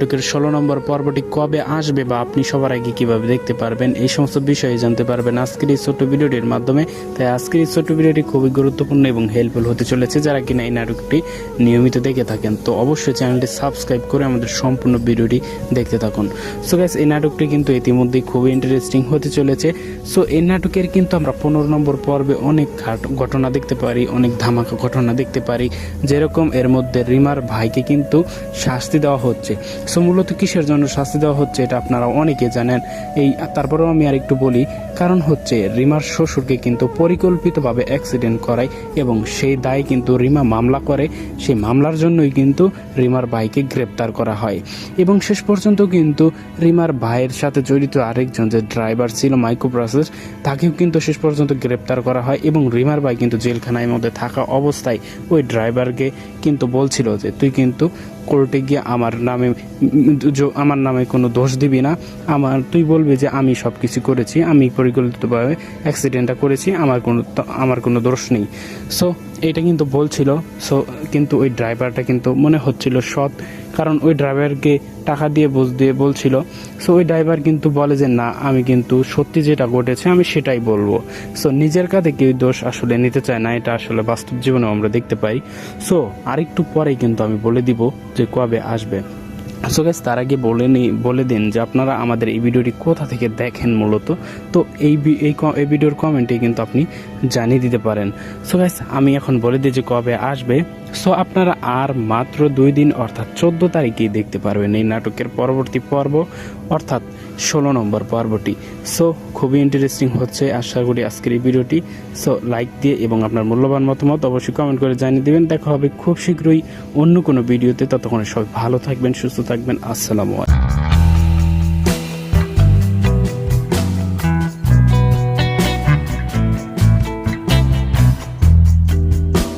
নাটকের 16 নম্বর পর্বটি কবে আসবে বা আপনি সবার আগে কিভাবে দেখতে পারবেন, এই সমস্ত বিষয়ে জানতে পারবেন আজকের এই ছোট্ট ভিডিওটির মাধ্যমে। তাই আজকের এই ছোট্ট ভিডিওটি খুবই গুরুত্বপূর্ণ এবং হেল্পফুল হতে চলেছে যারা কিনা এই নাটকটি নিয়মিত দেখে থাকেন। তো অবশ্যই চ্যানেলটি সাবস্ক্রাইব করে আমাদের সম্পূর্ণ ভিডিওটি দেখতে থাকুন। সো গাইস, এই নাটকটি কিন্তু ইতিমধ্যেই খুবই ইন্টারেস্টিং হতে চলেছে। সো এই নাটকের কিন্তু আমরা 15 নম্বর পর্বে অনেক ঘটনা দেখতে পারি, অনেক ধামাকা ঘটনা দেখতে পারি। যেরকম এর মধ্যে রিমার ভাইকে কিন্তু শাস্তি দেওয়া হচ্ছে। সো মূলত কিসের জন্য শাস্তি দেওয়া হচ্ছে এটা আপনারা অনেকে জানেন। তারপরেও আমি আর একটু বলি, কারণ হচ্ছে রিমার শ্বশুরকে কিন্তু পরিকল্পিতভাবে অ্যাক্সিডেন্ট করায় এবং সেই দায় কিন্তু রিমা মামলা করে। সেই মামলার জন্যই কিন্তু রিমার ভাইকে গ্রেপ্তার করা হয় এবং শেষ পর্যন্ত কিন্তু রিমার ভাইয়ের সাথে জড়িত আরেকজন যে ড্রাইভার ছিল মাইক্রোপ্রসেস, তাকেও কিন্তু শেষ পর্যন্ত গ্রেপ্তার করা হয় এবং রিমার ভাই কিন্তু জেলখানার মধ্যে থাকা অবস্থায় ওই ড্রাইভারকে কিন্তু বলছিল যে তুই কিন্তু কোর্টে গিয়ে আমার নামে কোনো দোষ দিবি না, তুই বলবি যে আমি সব কিছু করেছি, আমি পরিকল্পিতভাবে অ্যাক্সিডেন্টটা করেছি, আমার কোনো দোষ নেই। সো এটা কিন্তু বলছিল। সো কিন্তু ওই ড্রাইভারটা কিন্তু মনে হচ্ছিল সৎ, কারণ ওই ড্রাইভারকে টাকা দিয়ে বুঝ দিয়ে বলছিল। সো ওই ড্রাইভার কিন্তু বলে যে না, আমি কিন্তু সত্যি যেটা ঘটেছে আমি সেটাই বলবো। সো নিজের কাঁধে কেউ দোষ আসলে নিতে চায় না, এটা আসলে বাস্তব জীবনেও আমরা দেখতে পাই। সো আরেকটু পরেই কিন্তু আমি বলে দিব যে কবে আসবে। সো গাইস, তার আগে বলে দিন যে আপনারা আমাদের এই ভিডিওটি কোথা থেকে দেখেন মূলত। তো এই ভিডিওর কমেন্টে কিন্তু আপনি জানিয়ে দিতে পারেন। সো গাইস, আমি এখন বলে দিই যে কবে আসবে। সো আপনারা আর মাত্র 2 দিন অর্থাৎ 14 তারিখেই দেখতে পারবেন এই নাটকের পরবর্তী পর্ব অর্থাৎ 16 নম্বর পর্বটি। সো খুবই ইন্টারেস্টিং হচ্ছে আশা করি আজকের এই ভিডিওটি। সো লাইক দিয়ে এবং আপনার মূল্যবান মতামত অবশ্যই কমেন্ট করে জানিয়ে দেবেন। দেখা হবে খুব শীঘ্রই অন্য কোনো ভিডিওতে। ততক্ষণে সবাই ভালো থাকবেন, সুস্থ থাকবেন। আসসালামু আলাইকুম।